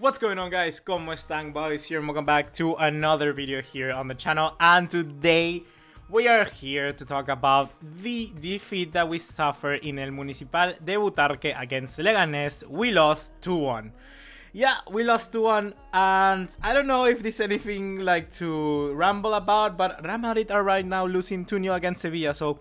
What's going on, guys? ¿Cómo están? BugaLuis here and welcome back to another video here on the channel. And today we are here to talk about the defeat that we suffered in El Municipal de Butarque against Leganes. We lost 2-1. Yeah, we lost 2-1, and I don't know if there's anything like to ramble about, but Real Madrid are right now losing 2-0 against Sevilla, so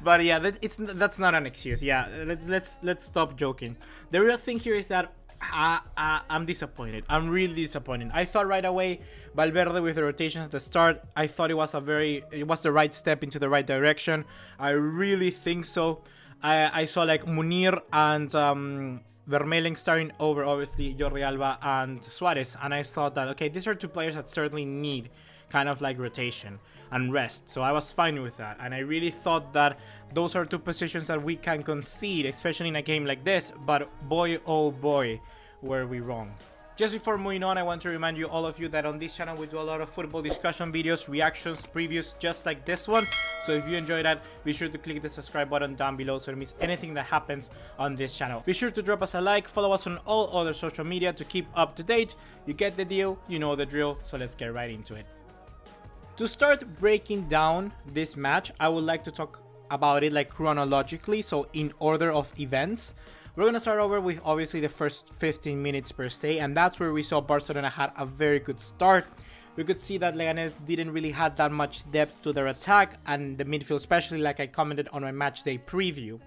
but yeah, that's not an excuse. Yeah, let's stop joking. The real thing here is that I'm disappointed. I'm really disappointed. I thought right away Valverde with the rotations at the start, I thought it was the right step into the right direction. I really think so. I saw like Munir and Vermeulen starting over, obviously Jordi Alba and Suarez, and I thought that okay, these are two players that certainly need kind of like rotation and rest, so I was fine with that. And I really thought that those are two positions that we can concede, especially in a game like this, but boy oh boy were we wrong. Just before moving on, I want to remind you, all of you, that on this channel we do a lot of football discussion videos, reactions, previews, just like this one. So if you enjoy that, be sure to click the subscribe button down below so you don't miss anything that happens on this channel. Be sure to drop us a like, follow us on all other social media to keep up to date. You get the deal, you know the drill, so let's get right into it. To start breaking down this match, I would like to talk about it like chronologically, so in order of events. We're going to start over with obviously the first 15 minutes per se, and that's where we saw Barcelona had a very good start. We could see that Leganes didn't really have that much depth to their attack, and the midfield especially, like I commented on my matchday preview.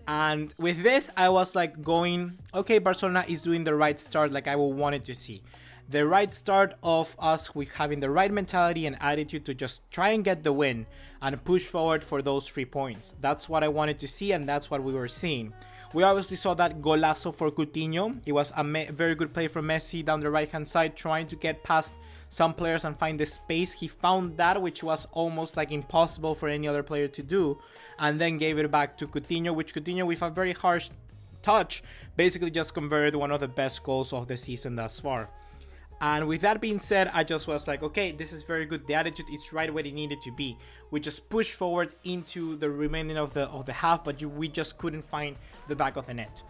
And with this, I was like going, okay, Barcelona is doing the right start like I wanted to see. The right start of us with having the right mentality and attitude to just try and get the win and push forward for those 3 points. That's what I wanted to see, and that's what we were seeing. We obviously saw that golazo for Coutinho. It was a very good play from Messi down the right hand side, trying to get past some players and find the space. He found that, which was almost like impossible for any other player to do, and then gave it back to Coutinho, which Coutinho, with a very harsh touch, basically just converted one of the best goals of the season thus far. And with that being said, I just was like, okay, this is very good. The attitude is right where it needed to be. We just pushed forward into the remaining of the half, but we just couldn't find the back of the net.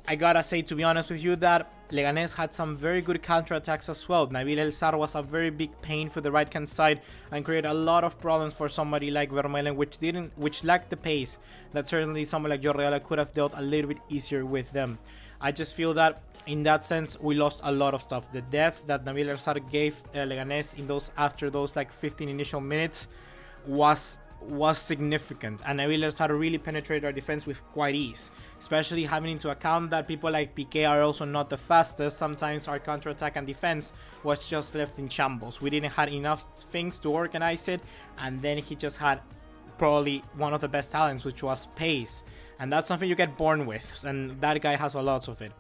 I gotta say, to be honest with you, that Leganes had some very good counterattacks as well. Nabil El Sar was a very big pain for the right hand side and created a lot of problems for somebody like Vermeulen, which lacked the pace that certainly someone like Jordi Alba could have dealt a little bit easier with them. I just feel that in that sense we lost a lot of stuff. The depth that Nabil El Sar gave Leganes in after those like 15 initial minutes was significant, and Nabil El Sar really penetrated our defense with quite ease, especially having into account that people like Piqué are also not the fastest. Sometimes our counterattack and defense was just left in shambles. We didn't have enough things to organize it, and then he just had probably one of the best talents, which was pace, and that's something you get born with, and that guy has a lot of it.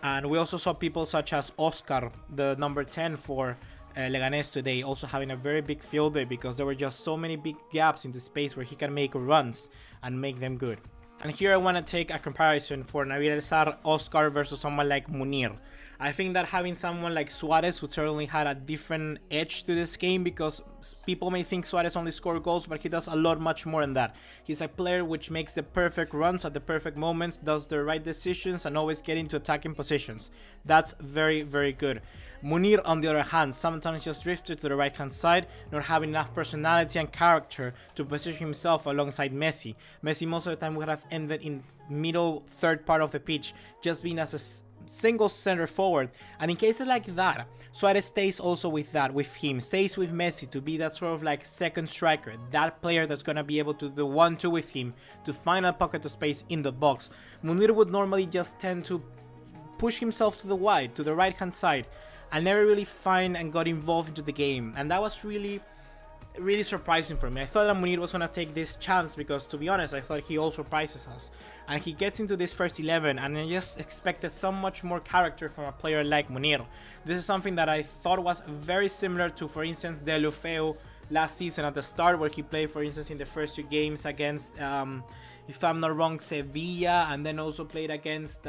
And we also saw people such as Oscar, the number 10 for Leganes today, also having a very big field day, because there were just so many big gaps in the space where he can make runs and make them good. And here I want to take a comparison for Nabil El Sar, Oscar versus someone like Munir. I think that having someone like Suarez would certainly had a different edge to this game, because people may think Suarez only scored goals, but he does a lot much more than that. He's a player which makes the perfect runs at the perfect moments, does the right decisions, and always get into attacking positions. That's very, very good. Munir, on the other hand, sometimes just drifted to the right hand side, not having enough personality and character to position himself alongside Messi. Messi most of the time would have ended in middle third part of the pitch, just being as a single center forward. And in cases like that, Suarez stays also with him, stays with Messi to be that sort of like second striker, that player that's gonna be able to do 1-2 with him to find a pocket of space in the box. Munir would normally just tend to push himself to the wide, to the right hand side, and never really find and got involved into the game, and that was really surprising for me. I thought that Munir was going to take this chance, because to be honest, I thought he all surprises us, and he gets into this first 11, and I just expected so much more character from a player like Munir. This is something that I thought was very similar to, for instance, Deulofeu last season at the start, where he played, for instance, in the first 2 games against, if I'm not wrong, Sevilla, and then also played against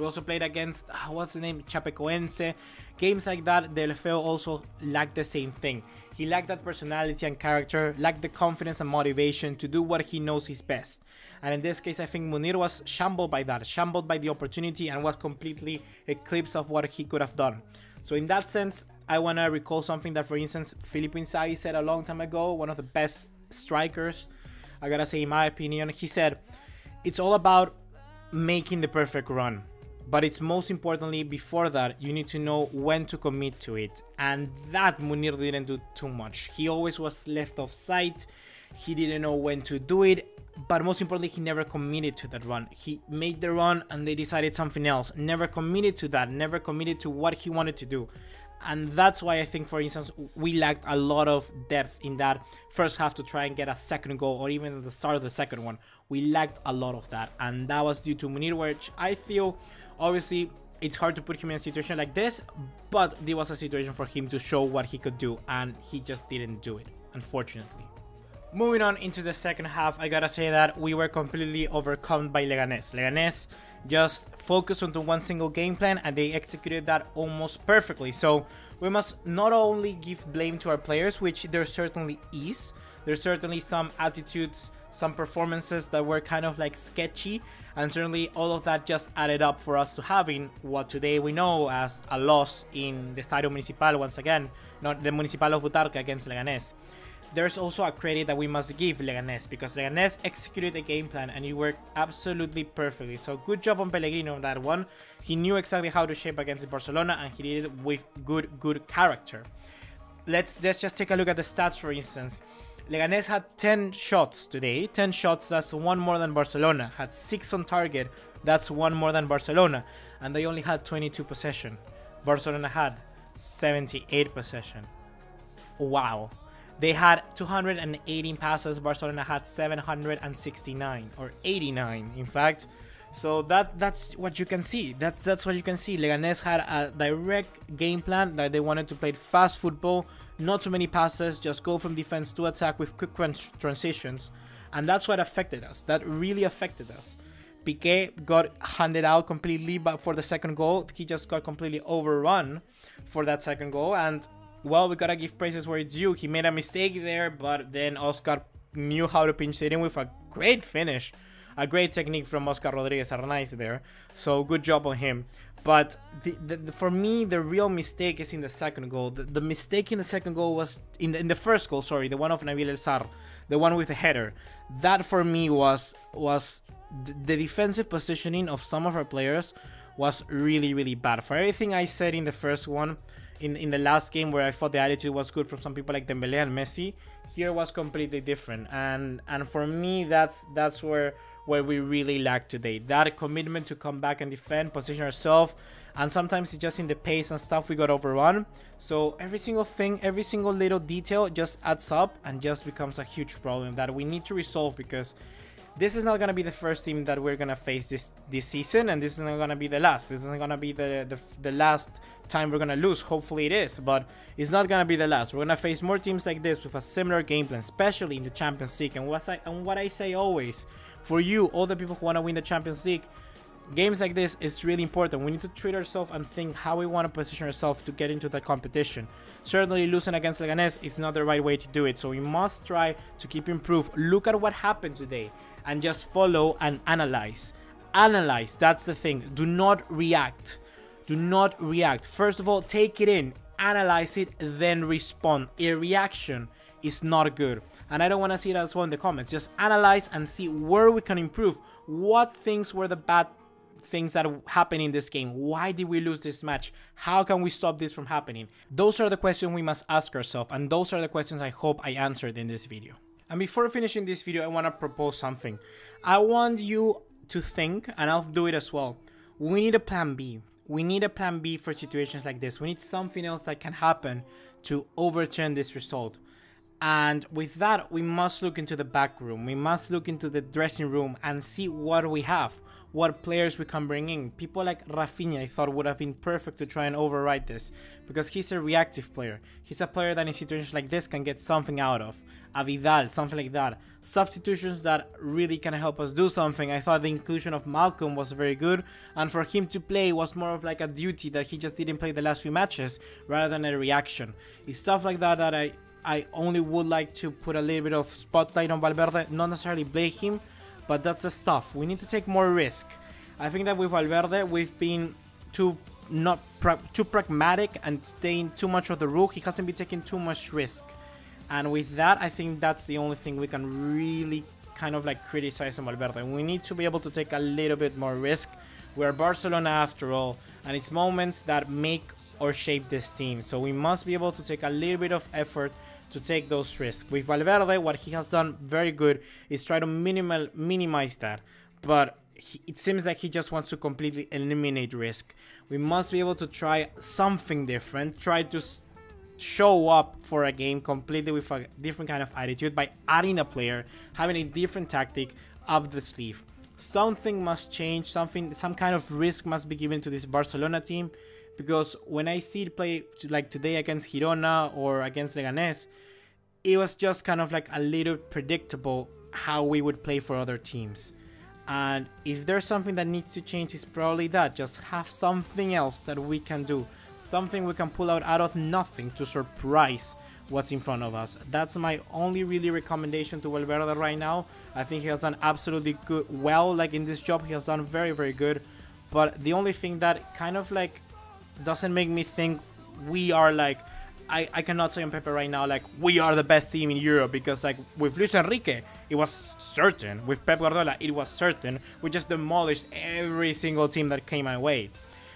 We also played against, what's the name, Chapecoense. Games like that, Delfeo also lacked the same thing. He lacked that personality and character, lacked the confidence and motivation to do what he knows is best. And in this case, I think Munir was shambled by that, shambled by the opportunity, and was completely eclipsed of what he could have done. So in that sense, I want to recall something that, for instance, Philippe Inzaghi said a long time ago, one of the best strikers, I gotta say, in my opinion. He said, it's all about making the perfect run. But it's most importantly, before that, you need to know when to commit to it. And that Munir didn't do too much. He always was left off sight. He didn't know when to do it. But most importantly, he never committed to that run. He made the run and they decided something else. Never committed to that. Never committed to what he wanted to do. And that's why I think, for instance, we lacked a lot of depth in that first half to try and get a second goal, or even at the start of the second one. We lacked a lot of that. And that was due to Munir, which I feel, obviously, it's hard to put him in a situation like this, but there was a situation for him to show what he could do, and he just didn't do it, unfortunately. Moving on into the second half, I gotta say that we were completely overcome by Leganes. Leganes just focused onto one single game plan, and they executed that almost perfectly. So we must not only give blame to our players, which there certainly is. There's certainly some attitudes, some performances that were kind of like sketchy, and certainly all of that just added up for us to having what today we know as a loss in the Estadio Municipal, once again, not the Municipal of Butarque against Leganes. There's also a credit that we must give Leganes, because Leganes executed the game plan and it worked absolutely perfectly. So good job on Pellegrino on that one. He knew exactly how to shape against Barcelona, and he did it with good character. Let's just take a look at the stats, for instance. Leganes had 10 shots today, 10 shots, that's one more than Barcelona. Had 6 on target, that's one more than Barcelona. And they only had 22 possession. Barcelona had 78 possession. Wow. They had 218 passes, Barcelona had 769, or 89 in fact. So that's what you can see. That's what you can see. Leganes had a direct game plan that they wanted to play fast football, not too many passes, just go from defense to attack with quick transitions. And that's what affected us. That really affected us. Piqué got handed out completely, but for the second goal, he just got completely overrun for that second goal. And well, we gotta give praises where it's due. He made a mistake there, but then Oscar knew how to pinch it in with a great finish. A great technique from Oscar Rodriguez Arnaiz there. So good job on him. But for me, the real mistake is in the second goal. The mistake in the second goal was in the first goal, sorry, the one of Nabil El Sar, the one with the header. That for me was the defensive positioning of some of our players was really bad. For everything I said in the first one, in the last game where I thought the attitude was good from some people like Dembélé and Messi, here was completely different. And for me, that's where we really lack today. That commitment to come back and defend, position ourselves, and sometimes it's just in the pace and stuff we got overrun. So every single thing, every single little detail just adds up and just becomes a huge problem that we need to resolve, because this is not going to be the first team that we're going to face this season, and this is not going to be the last. This isn't going to be the last time we're going to lose. Hopefully it is, but it's not going to be the last. We're going to face more teams like this with a similar game plan, especially in the Champions League. And what I say always, for you, all the people who want to win the Champions League, games like this is really important. We need to treat ourselves and think how we want to position ourselves to get into that competition. Certainly losing against Leganes is not the right way to do it, so we must try to keep improved. Look at what happened today and just follow and analyze. Analyze, that's the thing. Do not react. Do not react. First of all, take it in, analyze it, then respond. A reaction is not good. And I don't want to see it as well in the comments. Just analyze and see where we can improve. What things were the bad things that happened in this game? Why did we lose this match? How can we stop this from happening? Those are the questions we must ask ourselves, and those are the questions I hope I answered in this video. And before finishing this video, I want to propose something. I want you to think, and I'll do it as well. We need a plan B. We need a plan B for situations like this. We need something else that can happen to overturn this result. And with that, we must look into the back room. We must look into the dressing room and see what we have, what players we can bring in. People like Rafinha, I thought, would have been perfect to try and override this, because he's a reactive player. He's a player that in situations like this can get something out of. A Vidal, something like that. Substitutions that really can help us do something. I thought the inclusion of Malcolm was very good, and for him to play was more of like a duty that he just didn't play the last few matches rather than a reaction. It's stuff like that that I only would like to put a little bit of spotlight on Valverde, not necessarily blame him, but that's the stuff. We need to take more risk. I think that with Valverde, we've been too pragmatic and staying too much of the rule. He hasn't been taking too much risk. And with that, I think that's the only thing we can really kind of like criticize on Valverde. We need to be able to take a little bit more risk. We're Barcelona after all, and it's moments that make or shape this team. So we must be able to take a little bit of effort to take those risks. With Valverde, what he has done very good is try to minimize that. But it seems like he just wants to completely eliminate risk. We must be able to try something different, try to show up for a game completely with a different kind of attitude by adding a player, having a different tactic up the sleeve. Something must change, some kind of risk must be given to this Barcelona team, because when I see it play like today against Girona or against Leganes, it was just kind of like a little predictable how we would play for other teams. And if there's something that needs to change, it's probably that. Just have something else that we can do. Something we can pull out of nothing to surprise what's in front of us. That's my only really recommendation to Valverde right now. I think he has done absolutely good, well, like in this job, he has done very, very good. But the only thing that kind of like doesn't make me think we are like, I cannot say on paper right now like we are the best team in Europe, because like with Luis Enrique it was certain, with Pep Guardiola it was certain. We just demolished every single team that came my way,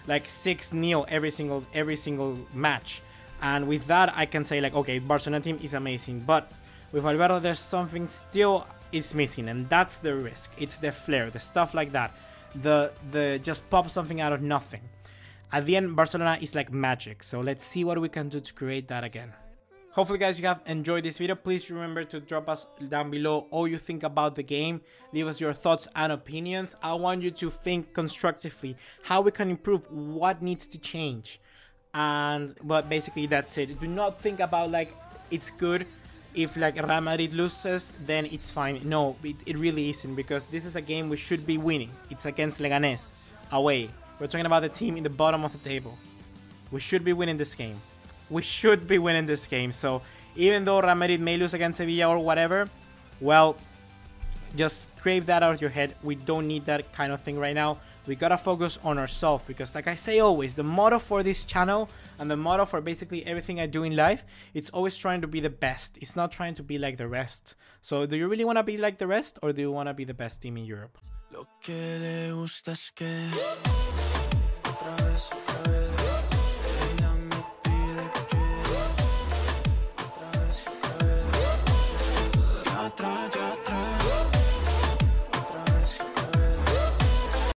like 6-0 every single match. And with that I can say like, okay, Barcelona team is amazing, but with Valverde there's something still is missing, and that's the risk. It's the flair, the stuff like that, the just pop something out of nothing. At the end, Barcelona is like magic, so let's see what we can do to create that again. Hopefully guys you have enjoyed this video. Please remember to drop us down below all you think about the game. Leave us your thoughts and opinions. I want you to think constructively how we can improve, what needs to change. But basically that's it. Do not think about like it's good if like Real Madrid loses, then it's fine. No, it really isn't, because this is a game we should be winning. It's against Leganes, away. We're talking about the team in the bottom of the table. We should be winning this game. We should be winning this game. So even though Real Madrid may lose against Sevilla or whatever, well, just scrape that out of your head. We don't need that kind of thing right now. We gotta focus on ourselves, because like I say always, the motto for this channel and the motto for basically everything I do in life, it's always trying to be the best. It's not trying to be like the rest. So do you really want to be like the rest, or do you want to be the best team in Europe? Lo que le gusta es que